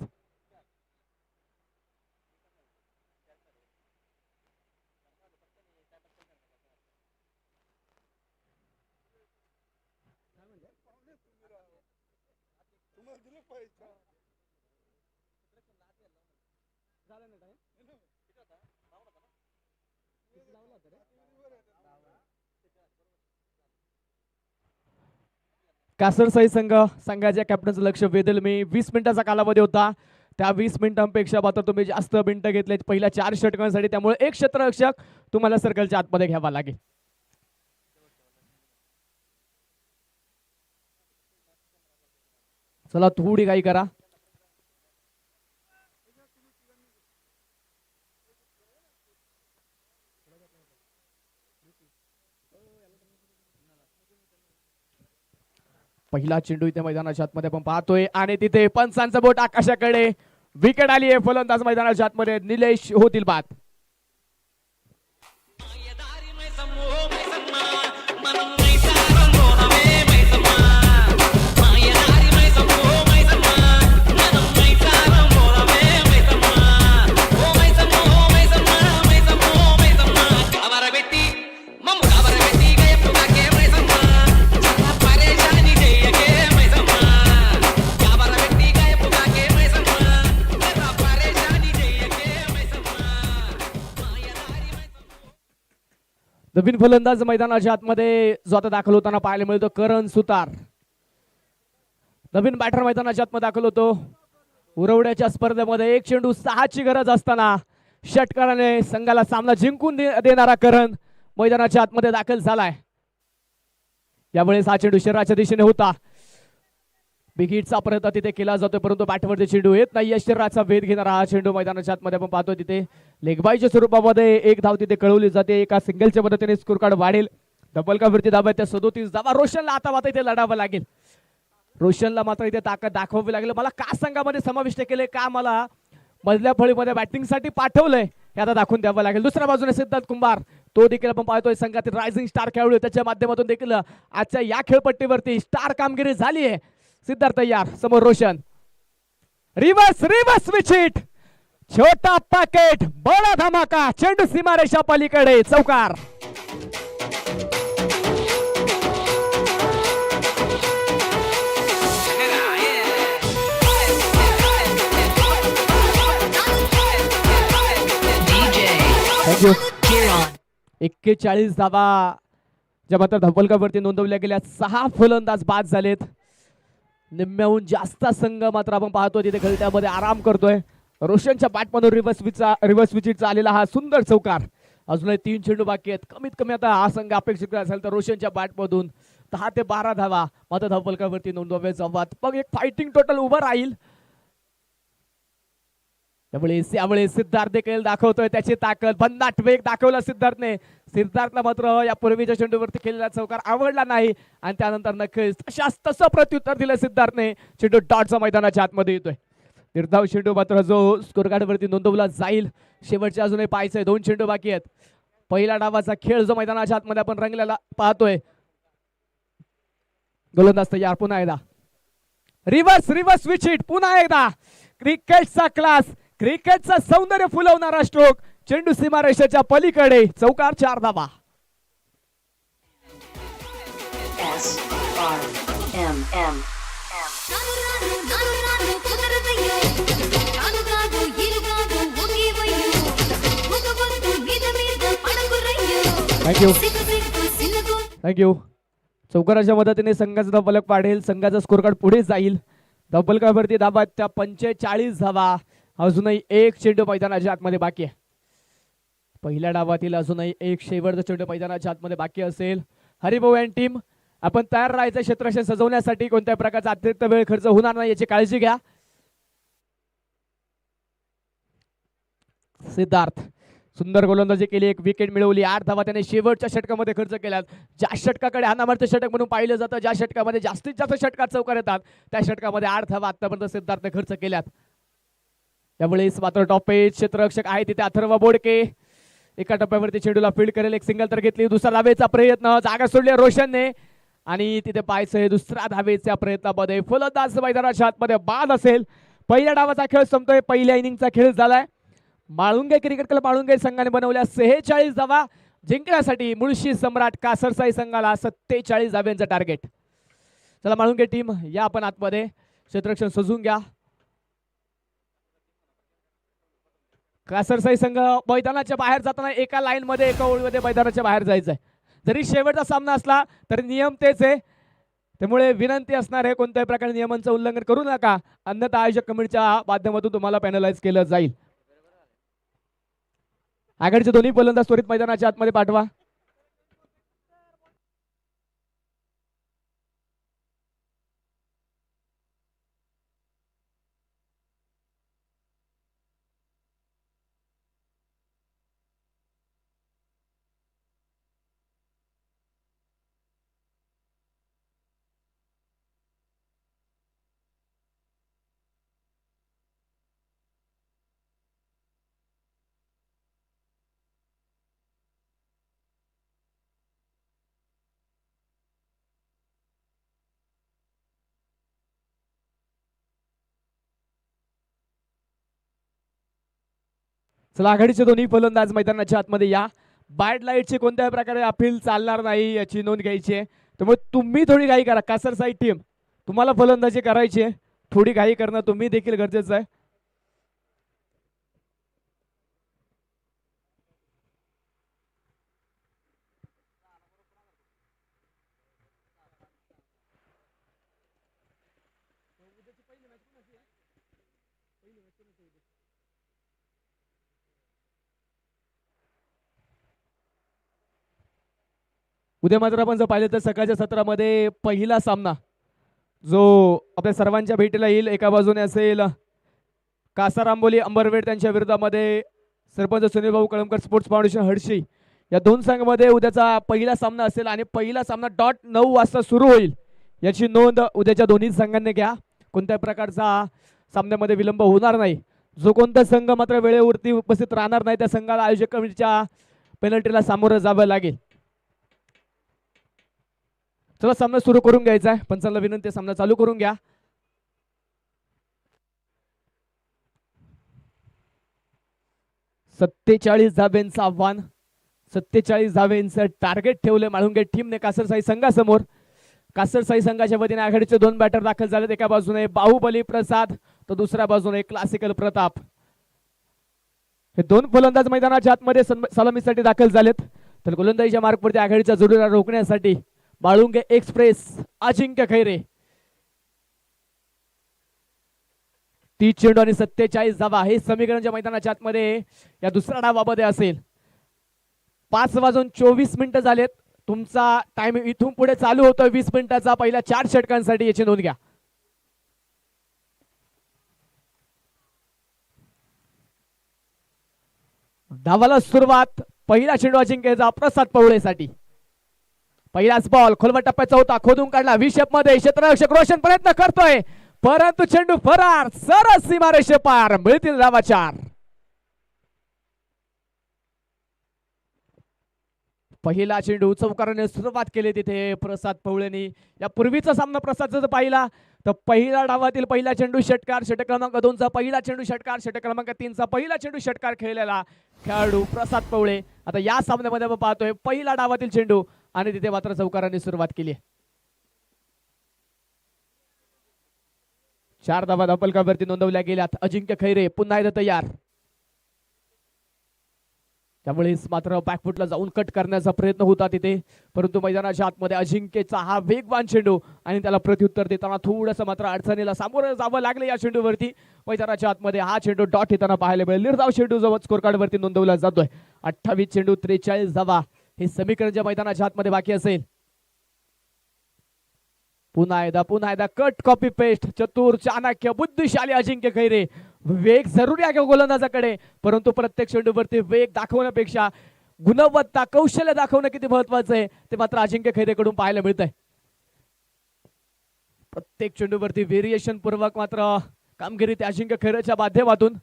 कासरसाई संघाच्या कॅप्टनचं लक्ष वेधेल मी. 20 मिनिटाचा कालावधी होता. त्या 20 मिनिटांपेक्षा मात्र तुम्ही जास्त मिनिटं घेतलेत पहिल्या 4 षटकांसाठी. त्यामुळे एक क्षेत्ररक्षक तुम्हाला सर्कलच्या आतमध्ये घ्यावा लागेल. चला थोडी घाई करा. पहिला चेंडू इथे मैदानाच्या आतमध्ये आपण पाहतोय आणि तिथे पंचांचं बोट आकाशाकडे. विकेट आली आहे. फलंदाज मैदानाच्या आतमध्ये निलेश होतील बाद. नवीन फलंदाज मैदानाच्या आतमध्ये जो आता दाखल होताना पाहायला मिळतो करण सुतार. नवीन बॅटर मैदानाच्या आतमध्ये दाखल होतो. उरवड्याच्या स्पर्धेमध्ये एक चेंडू 6ची गरज असताना षटकाराने संघाला सामना जिंकून देणारा करण मैदानाच्या आतमध्ये दाखल झालाय. यावेळेस हा चेंडू शरीराच्या दिशेने होता. बिगिटचा प्रयत्न तिथे केला जातोय, परंतु बॅटवरती चेंडू येत नाही. शरीराचा वेध घेणारा हा चेंडू मैदानाच्या आतमध्ये आपण पाहतोय. तिथे लेगबाईच्या स्वरूपामध्ये एक धाव तिथे कळवली जाते. एका सिंगलच्या मदतीने स्कोर कार्ड वाढेल. डबल का वरती धावा त्या 37 धावा. रोशनला आता इथे लढावं लागेल. रोशनला मात्र इथे ताकद दाखवावी लागेल. मला का संघामध्ये समाविष्ट केले, का मला मधल्या फळीमध्ये बॅटिंगसाठी पाठवलंय हे आता दाखवून द्यावं लागेल. दुसऱ्या बाजूने सिद्धार्थ कुंभार, तो देखील आपण पाहतोय संघातील रायझिंग स्टार खेळाडू. त्याच्या माध्यमातून देखील आजच्या या खेळपट्टीवरती स्टार कामगिरी झाली आहे. सिद्धार्थ तयार, समोर रोशन. रिवर्स विचिट, छोटा पॅकेट, बडा धमाका. चेंडू सीमारेषा पलीकडे, चौकार. थँक्यू. 41 धावा ज्या मात्र धपलकावरती नोंदवल्या गेल्या. 6 फलंदाज बाद झालेत. निम्म्याहून जास्त संघ मात्र आपण पाहतोय तिथे खेळत्यामध्ये आराम करतोय. रोशनच्या बॅटमधून रिव्हर्स विचिटचा आलेला हा सुंदर चौकार. अजूनही 3 चेंडू बाकी आहेत. कमीत कमी आता हा संघ अपेक्षित असेल तर रोशनच्या बॅटमधून 10 ते 12 धावा मात्र धपलकावरती नोंदवाव्या जावात. मग एक फायटिंग टोटल उभं राहील. त्यामुळे सिद्धार्थ देखील दाखवतोय त्याची ताकद. भन्नाट वेग दाखवला सिद्धार्थने. सिद्धार्थला मात्र या पूर्वीच्या चेंडूवरती केलेला चौकार आवडला नाही आणि त्यानंतर नक्कीच तसं प्रत्युत्तर दिलं सिद्धार्थने. चेंडू डॉटचा मैदानाच्या आतमध्ये येतोय. निर्धाव चेंडू मात्र जो स्कोर कार्ड वरती नोंदवला जाईल. शेवटचे अजूनही पाहायचंय. 2 चेंडू बाकी आहेत. पहिला डावाचा खेळ जो मैदानाच्या आतमध्ये आपण रंगलेला पाहतोय. गोलंदाज तयार. पुन्हा एकदा रिव्हर्स विचिट. पुन्हा एकदा क्रिकेटचा क्लास, क्रिकेटचा सौंदर्य फुलवणारा स्ट्रोक. चेंडू सीमारेषेच्या पलीकडे, चौकार. 4 धावा. थँक्यू. चौकाराच्या मदतीने संघाचा धबलक वाढेल. संघाचा स्कोर कार्ड पुढे जाईल. धबलकावरती धावा त्या 45 धावा. अजूनही एक चेंडू मैदानाच्या आतमध्ये बाकी आहे. पहिल्या डावातील अजूनही एक शेवटचा चेंडू मैदानाच्या आतमध्ये बाकी असेल. हरिभाऊ अँड टीम, आपण तयार राहायचं क्षेत्ररक्षण सजवण्यासाठी. कोणत्याही प्रकारचा अतिरिक्त वेळ खर्च होणार नाही याची काळजी घ्या. सिद्धार्थ सुंदर गोलंदाजी केली, एक विकेट मिळवली, 8 धावा त्याने शेवटच्या षटकामध्ये खर्च केल्यात. ज्या षटकाकडे अनामर्थ षटक म्हणून पाहिलं जातं, ज्या षटकामध्ये जास्तीत जास्त षटकात चौकार येतात, त्या षटकामध्ये 8 धावा आतापर्यंत सिद्धार्थने खर्च केल्यात. त्यामुळे मात्र टॉप पेज क्षेत्ररक्षक आहे तिथे अथर्व बोडके एका टप्प्यावरती चेंडूला फील्ड करेल. एक सिंगल तर घेतली, दुसरा धावेचा प्रयत्न, जागा सोडली रोशनने आणि तिथे पाहायचं दुसऱ्या धावेच्या प्रयत्नामध्ये फलंदाज मैदानाच्या आतमध्ये बाद असेल. पहिल्या डावाचा खेळ संपतोय, पहिल्या इनिंगचा खेळ झालाय. माळुंगे क्रिकेट क्लब माळुंगे संघाने बनवल्या 46 धावा जिंकण्यासाठी मुळशी सम्राट कासरसाई संघाला 47 धाव्यांचं टार्गेट. चला माळुंगे टीम या आपण आतमध्ये, क्षेत्ररक्षण सजून घ्या. कासरसाई संघ मैदानाच्या बाहेर जाताना एका लाईन मध्ये एका ओळीमध्ये मैदानाच्या बाहेर जायचंय. जरी शेवटचा सामना असला तरी नियम तेच आहे, त्यामुळे विनंती असणार आहे कोणत्याही प्रकारे नियमांचं उल्लंघन करू नका, अन्यथा आयोजक कमिटीच्या माध्यमातून तुम्हाला पॅनलाइज केलं जाईल. आघाडीचे दोन्ही फलंदाज त्वरित मैदानाच्या आतमध्ये पाठवा. चला आघाडीचे दोन्ही फलंदाज मैदानाच्या आतमध्ये या. बॅड लाईटची कोणत्याही प्रकारे अपील चालणार नाही याची नोंद घ्यायची आहे, त्यामुळे तुम्ही थोडी घाई करा. कासरसाई टीम तुम्हाला फलंदाजी करायची आहे, थोडी घाई करणं तुम्ही देखील गरजेचं आहे. उद्या मात्र आपण जर पाहिलं तर सकाळच्या सत्रामध्ये पहिला सामना जो आपल्या सर्वांच्या भेटीला येईल, एका बाजूने असेल कासारांबोली अंबरवेड त्यांच्या विरोधामध्ये सरपंच सुनील भाऊ कळमकर स्पोर्ट्स फाउंडेशन हडशी, या दोन संघामध्ये उद्याचा पहिला सामना असेल आणि पहिला सामना .9 वाजता सुरू होईल. याची नोंद उद्याच्या दोन्ही संघांनी घ्या, कोणत्याही प्रकारचा सामन्यामध्ये विलंब होणार नाही. जो कोणता संघ मात्र वेळेवरती उपस्थित राहणार नाही त्या संघाला आयोजक कमिटीच्या पेनल्टीला सामोरं जावं लागेल. चला सामना सुरू करून घ्यायचा आहे, पंचांना विनंती सामना चालू करून घ्या. सत्तेचाळीस धाब्यांचं आव्हान, 47 धाब्यांचं टार्गेट ठेवले माळुंगे टीमने कासरसाई संघासमोर. कासरसाई संघाच्या वतीने आघाडीचे दोन बॅटर दाखल झालेत, एका बाजूने बाहुबली प्रसाद तर दुसऱ्या बाजूने क्लासिकल प्रताप. हे दोन फलंदाज मैदानाच्या आतमध्ये सलामीसाठी दाखल झालेत. तर गोलंदाजीच्या मार्कवरती आघाडीच्या जोडीला रोखण्यासाठी माळुंगे एक्सप्रेस अजिंक्य खैरे. 30 चेंडू आणि 47 धावा हे समीकरणच्या मैदानाच्या आतमध्ये या दुसऱ्या डावामध्ये असेल. 5:24 झालेत. तुमचा टाइम इथून पुढे चालू होतो 20 मिनिटाचा पहिल्या 4 षटकांसाठी, याची नोंद घ्या. धावाला सुरुवात, पहिला चेंडू अजिंक्यचा प्रसाद पवळेसाठी. पहिलाच बॉल खोलवर टप्प्याचा होता, खोदून काढला विशेप मध्ये, क्षेत्ररक्षक रोशन प्रयत्न करतोय परंतु चेंडू फरार, सरस सीमारेषे पार, मिळतील धावा 4. पहिला चेंडू चौकाराने सुरुवात केली तिथे प्रसाद पवळेनी. या पूर्वीचा सामना प्रसाद जर पाहिला तर पहिल्या डावातील पहिला चेंडू षटकार, षटक क्रमांक 2 चा पहिला चेंडू षटकार, षटक क्रमांक 3 चा पहिला चेंडू षटकार खेळलेला खेळाडू प्रसाद पवळे. आता या सामन्यामध्ये आपण पाहतोय पहिला डावातील चेंडू आणि तिथे मात्र चौकाराने सुरुवात केली. 4 धावा धावफलकावरती नोंदवल्या गेल्यात. अजिंक्य खैरे पुन्हा एकदा तयार, त्यामुळे मात्र बॅकफुटला जाऊन कट करण्याचा प्रयत्न होता तिथे, परंतु मैदानाच्या आतमध्ये अजिंक्यचा हा वेगवान चेंडू आणि त्याला प्रत्युत्तर देताना थोडंसं मात्र अडचणीला सामोरं जावं लागलं या चेंडूवरती. मैदानाच्या आतमध्ये हा चेंडू डॉट येताना पाहायला मिळेल. निर्धाव चेंडू जो स्कोर कार्ड वरती नोंदवला जातोय. 28 चेंडू 43 धावा हे समीकरणच्या मैदानाच्या आतमध्ये बाकी असेल. पुन्हा एकदा कट कॉपी पेस्ट, चतुर चाणक्य बुद्धिशाली अजिंक्य खैरे वेग जरुरी आहे गोलंदाजाकडे, परंतु प्रत्येक चेंडूवरती वेग दाखवण्यापेक्षा गुणवत्ता कौशल्य दाखवणं किती महत्वाचं आहे ते मात्र अजिंक्य खैरेकडून पाहायला मिळतंय. प्रत्येक चेंडूवरती व्हेरिएशन पूर्वक मात्र कामगिरी त्या अजिंक्य खैरेच्या माध्यमातून.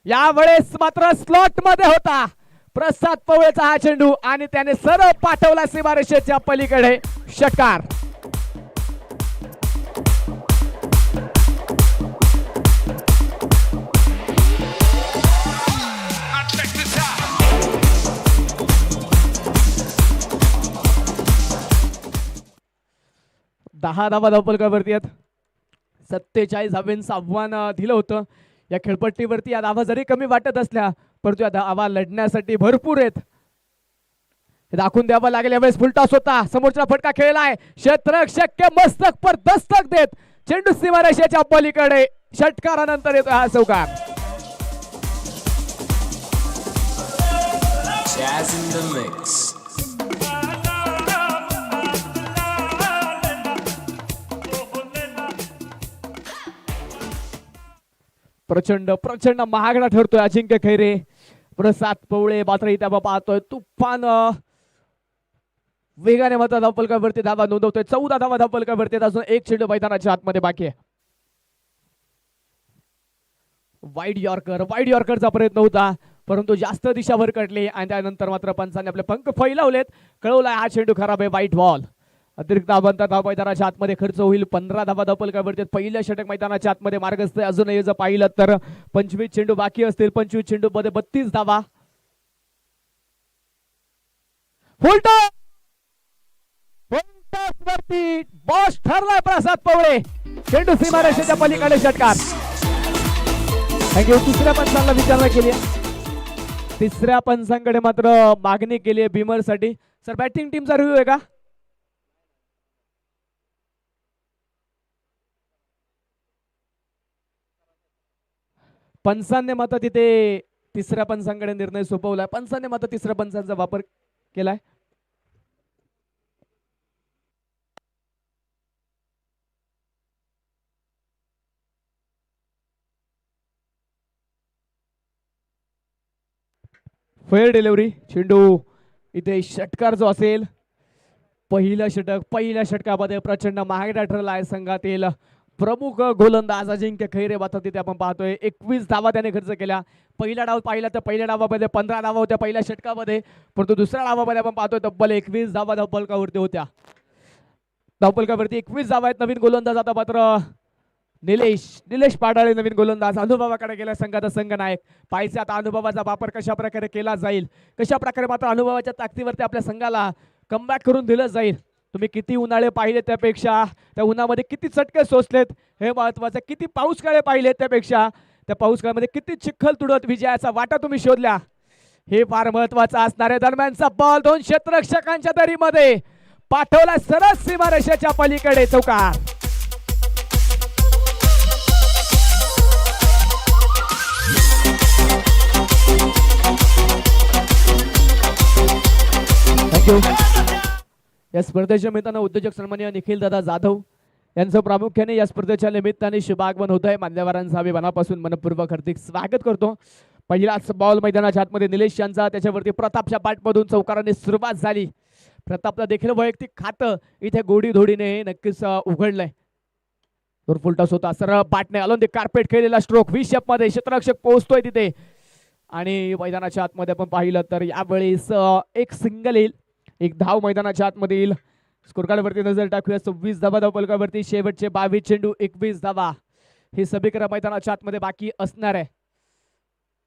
यावेळेस मात्र स्लॉट मध्ये होता प्रसाद पवळेचा हा चेंडू आणि त्याने सरळ पाठवला सीमारेषेच्या पलीकडे षटकार. दहा धावा धावपलकावरती आहेत. 47 धावांचं आव्हान दिलं होतं या खेळपट्टीवरती. या धावा जरी कमी वाटत असल्या परंतु या धावा लढण्यासाठी भरपूर आहेत. हे दाखवून द्यावं लागेल. यावेळेस फुलटॉस होता, समोरचा फटका खेळलाय, क्षेत्ररक्षक के मस्तक पर दस्तक देत चेंडू सीमारेषेच्या पलीकडे षटकारानंतर येतो हा चौकार. Jazz in the mix. प्रचंड प्रचंड महागडा ठरतोय अजिंक्य खैरे. प्रसाद पवळे मात्र इथे आपण पाहतोय तुफान वेगाने मात्र धावपलकावरती धावा नोंदवतोय. 14 धावा धावपलकावरती, अजून एक चेंडू मैदानाच्या आतमध्ये बाकी आहे. वाईड यॉर्करचा प्रयत्न होता परंतु जास्त दिशा भरकटली आणि त्यानंतर मात्र पंचांनी आपले पंख फैलावलेत. कळवलाय हा चेंडू खराब आहे, वाईट बॉल. अतिरिक्त धावांचा धाव मैदानाच्या आतमध्ये खर्च होईल. 15 धावा धावपलकावरती. पहिलं षटक मैदानाच्या आतमध्ये मार्गस्थ. अजूनही जर पाहिलं तर 25 चेंडू बाकी असतील. 25 चेंडू मध्ये 32 धावा. फुलटॉस वरती बॉस ठरलाय प्रसाद पवळे. चेंडू सीमारेषेच्या पलीकडे षटकार. थँक्यू. दुसऱ्या पंचांना विचारणा केली आहे. तिसऱ्या पंचांकडे मात्र मागणी केली आहे बिमर साठी. सर बॅटिंग टीमचा रिव्ह्यू आहे का? पंचांनी मात्र तिथे तिसऱ्या पंचांकडे निर्णय सोपवलाय. पंचांनी मात्र तिसऱ्या पंचांचा वापर केलाय. Fair delivery. चेंडू इथे षटकार जो असेल पहिल्या षटकामध्ये प्रचंड महागडा ठरला आहे संघातील प्रमुख गोलंदाज अजिंक्य खैरे. मात्र तिथे आपण पाहतोय 21 धावा त्याने खर्च केल्या. पहिला डाव पाहिला तर पहिल्या डावामध्ये 15 धावा होत्या पहिल्या षटकामध्ये, परंतु दुसऱ्या डावामध्ये आपण पाहतोय तब्बल 21 धावा धावपलकावरती होत्या. धावपलकावरती 21 धावा आहेत. नवीन गोलंदाज आता मात्र निलेश पाडाळे नवीन गोलंदाज. अनुभवाकडे गेला संघाचा संघनायक. पाहिजे आता अनुभवाचा वापर कशा प्रकारे केला जाईल, कशा प्रकारे मात्र अनुभवाच्या ताकदीवरती आपल्या संघाला कमबॅक करून दिलं जाईल. तुम्ही किती उन्हाळे पाहिले त्यापेक्षा त्या उन्हामध्ये किती चटके सोसलेत हे महत्वाचं. किती पाऊस काळे पाहिले त्यापेक्षा त्या पाऊस काळामध्ये किती चिखल तुडत विजयाचा वाटा तुम्ही शोधल्या हे फार महत्वाचं असणार आहे. दरम्यानचा बॉल 2 क्षेत्ररक्षकांच्या दरीमध्ये पाठवला सरळ सीमारेषेच्या पलीकडे चौकार. थँक्यू. या स्पर्धेच्या निमित्तानं उद्योजक सन्माननीय निखिल दादा जाधव यांचं प्रामुख्याने या स्पर्धेच्या निमित्ताने शुभागमन होत आहे. मान्यवरांचा आम्ही मनापासून मनपूर्वक हार्दिक स्वागत करतो. पहिलाच बॉल मैदानाच्या आतमध्ये निलेश यांचा, त्याच्यावरती प्रतापच्या बॅटमधून चौकाराने सुरुवात झाली. प्रतापला देखील वैयक्तिक खातं इथे गोडी धोडीने नक्कीच उघडलंय. फुलटॉस होता, सरळ बॅटने अलोन दी कार्पेट खेळलेला स्ट्रोक 20 मध्ये क्षेत्ररक्षक पोहोचतोय तिथे आणि मैदानाच्या आतमध्ये आपण पाहिलं तर यावेळेस एक सिंगल येईल, एक धाव मैदानाच्या आतमध्ये येईल. स्कोर कार्डवरती नजर टाकूया. 26 धावा धावपलकावरती, शेवटचे 22 चेंडू 21 धावा हे समीकरण मैदानाच्या आतमध्ये बाकी असणार आहे.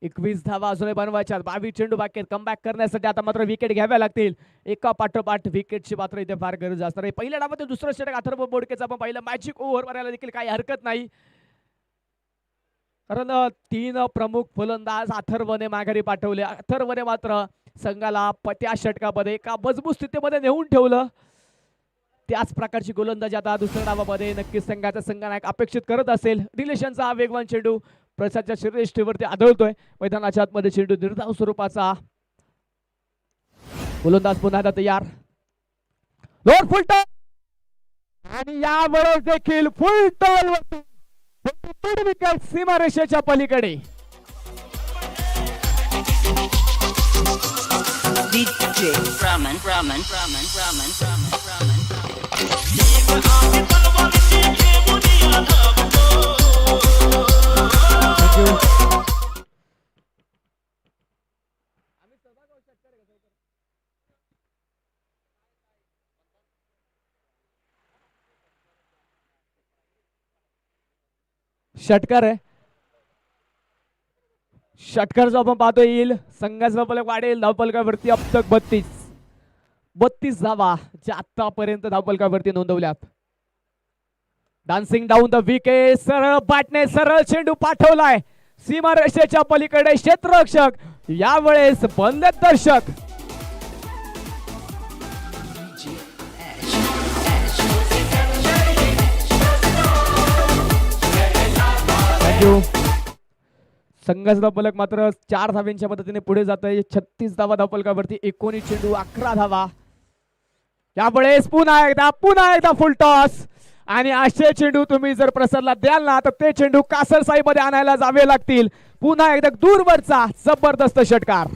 21 धावा अजूनही बनवायच्या, 22 चेंडू बाकी आहेत. कमबॅक करण्यासाठी आता मात्र विकेट घ्याव्या लागतील. एका पाठोपाठ विकेटची मात्र इथे फार गरज असणार आहे. पहिल्या डावात दुसरं षटक अथर्व बोडकेचं आपण पाहिलं. मॅजिक ओव्हर मारायला देखील काही हरकत नाही, कारण 3 प्रमुख फलंदाज अथर्वने माघारी पाठवले. अथर्वने मात्र संघाला त्या षटकामध्ये एका मजबूत स्थितीमध्ये नेऊन ठेवलं. त्याच प्रकारची गोलंदाजी आता दुसऱ्या डावामध्ये नक्कीच संघाचा संघनायक अपेक्षित करत असेल. रिलेशनचा हा वेगवान चेंडू प्रसादच्या श्रेष्ठीवरती आढळतोय. मैदानाच्या आतमध्ये चेंडू निर्धाव स्वरूपाचा. गोलंदाज पुन्हा एकदा तयार. लोअर फुल टॉस आणि यावेळेस देखील फुल टॉल विकेट सीमारेषेच्या पलीकडे. DJ Raman. षटकार आहे. षटकार जो आपण पाहतो येईल संघाचा धावफलक वाढेल. धावफलकावरती अब तक 32 धावा ज्या आतापर्यंत धावफलकावरती नोंदवल्यात. Dancing down the wicket. सरळ बॅटने सरळ चेंडू पाठवलाय सीमारेषेच्या पलीकडे. क्षेत्ररक्षक यावेळेस बंद दर्शक. संघाचा धावफलक मात्र 4 धावांच्या मदतीने पुढे जात आहे. 36 धावा धावफलकावरती. 19 चेंडू 11 धावा. यावेळेस पुन्हा एकदा फुल टॉस. आणि असे चेंडू तुम्ही जर प्रसारला द्याल ना तर ते चेंडू कासरसाई मध्ये आणायला जावे लागतील. पुन्हा एकदा दूरवरचा जबरदस्त षटकार.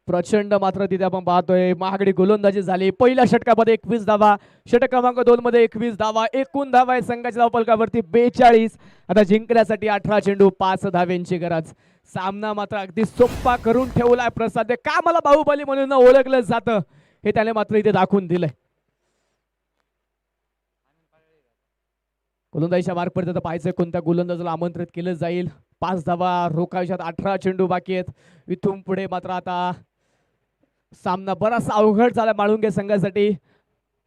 प्रचंड मात्र तिथे आपण पाहतोय महागडी गोलंदाजी झाली. पहिल्या षटकामध्ये 21 धावा. षटक क्रमांक 2 मध्ये 21 धावा. एकूण धावा आहे संघाच्या धावफलकावरती 42. आता जिंकण्यासाठी 18 चेंडू 5 धाव्यांची गरज. सामना मात्र अगदी सोप्पा करून ठेवलाय प्रसाद. का मला बाहुबली म्हणून ओळखलं जातं हे त्याने मात्र इथे दाखवून दिलंय. गोलंदाजीच्या मार्ग पडतं तर पाहायचं कोणत्या गोलंदाजाला आमंत्रित केलं जाईल. 5 धावा रोखायच्यात. 18 चेंडू बाकी आहेत. इथून पुढे मात्र आता सामना बराचसा अवघड झाला माळुंगे संघासाठी.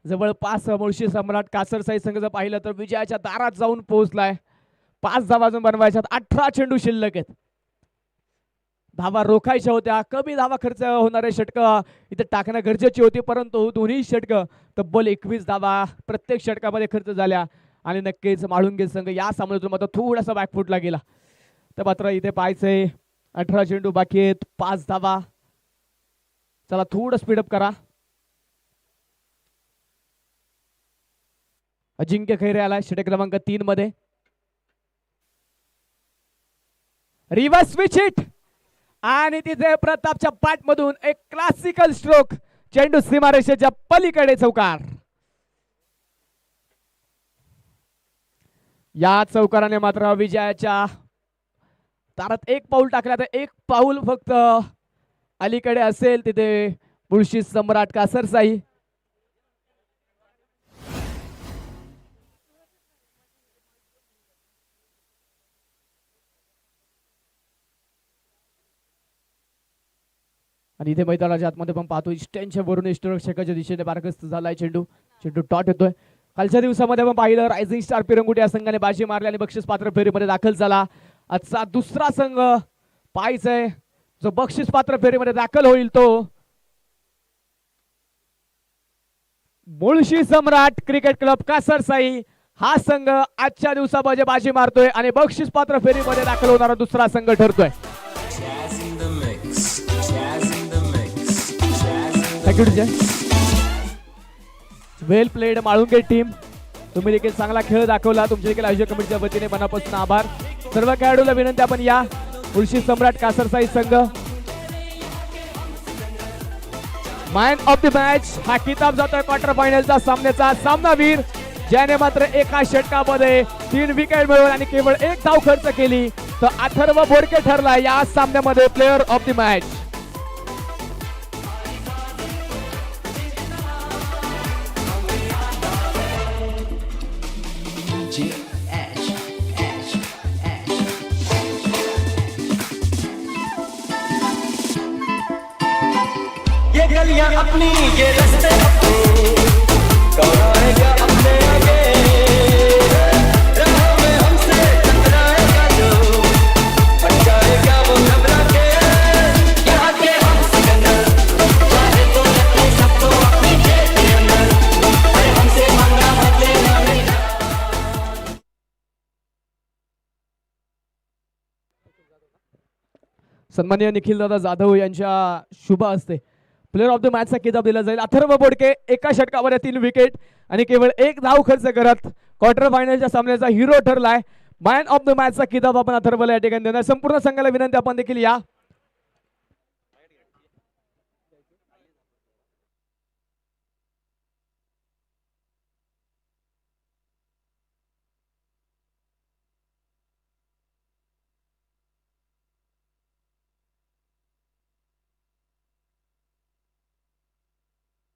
जवळपास मुळशी सम्राट कासरसाई संघ जर पाहिलं तर विजयाच्या दारात जाऊन पोहोचलाय. 5 धावा अजून बनवायच्यात. 18 चेंडू शिल्लक आहेत. धावा रोखायच्या होत्या. कमी धावा खर्च होणारे षटक इथे टाकणं गरजेची होती परंतु दोन्ही षटक तब्बल 21 धावा प्रत्येक षटकामध्ये खर्च झाल्या. आणि नक्कीच माळुंगे संघ या सामन्यातून मात्र थोडासा बॅकफुटला गेला. तर मात्र इथे पाहायचंय 18 चेंडू बाकी आहेत. 5 धावा. चला थोडं स्पीडअप करा. अजिंक्य खैरे आलाय षटक क्रमांक 3 मध्ये. रिव्हर्स स्विच हिट आणि तिथे प्रतापच्या बॅट मधून एक क्लासिकल स्ट्रोक. चेंडू सीमारेषेच्या पलीकडे चौकार. या चौकाराने मात्र विजयाच्या दारात एक पाऊल टाकलं. तर एक पाऊल फक्त अलीकडे असेल तिथे मुळशी सम्राट कासरसाई. आणि इथे मैदानाच्या आतमध्ये पण पाहतो स्टँडच्या वरून इष्टरक्षकाच्या दिशेने मार्गस्थ झालाय चेंडू. चेंडू डॉट येतोय. कालच्या दिवसामध्ये आपण पाहिलं रायझिंग स्टार पिरंगुट या संघाने बाजी मारली आणि बक्षीस पात्र फेरीमध्ये दाखल झाला. आजचा दुसरा संघ पाहायचंय जो बक्षीस पात्र फेरीमध्ये दाखल होईल तो मुळशी सम्राट क्रिकेट क्लब कासरसाई. हा संघ आजच्या दिवसामध्ये बाजी मारतोय आणि बक्षीस पात्र फेरीमध्ये दाखल होणारा दुसरा संघ ठरतोय. वेल प्लेड माळुंगे टीम. तुम्ही देखील चांगला खेळ दाखवला. तुमच्या देखील आयोजक कमिटीच्या वतीने मनापासून आभार. सर्व खेळाडूला विनंती आपण या. मुळशी सम्राट कासरसाई संघ मॅन ऑफ द मॅच हा किताब जातोय क्वार्टर फायनलचा सामन्याचा सामनावीर ज्याने मात्र एका षटकामध्ये 3 विकेट मिळवून आणि केवळ 1 धाव खर्च केली. तर अथर्व बोडके ठरला या सामन्यामध्ये प्लेयर ऑफ द मॅच. ये गलियां अपनी ये रास्ते अपने कौन आएगा अपने आगे राहों में हमसे टकराएगा जो हट जाएगा वो घबरा के यहाँ के हम सिकंदर चाहे तो रखे सबको अपनी जेब के अंदर अरे हमसे मांगना मत लेना नहीं. सन्माननीय निखिलदादा जाधव यांच्या शुभ हस्ते प्लेअर ऑफ द मॅचचा किताब दिला जाईल. अथर्व बोडके एका षटकावर या 3 विकेट आणि केवळ 1 धाव खर्च करत क्वार्टर फायनलच्या सामन्याचा हिरो ठरलाय. मॅन ऑफ द मॅचचा किताब आपण अथर्वला या ठिकाणी देणार. संपूर्ण संघाला विनंती आपण देखील या.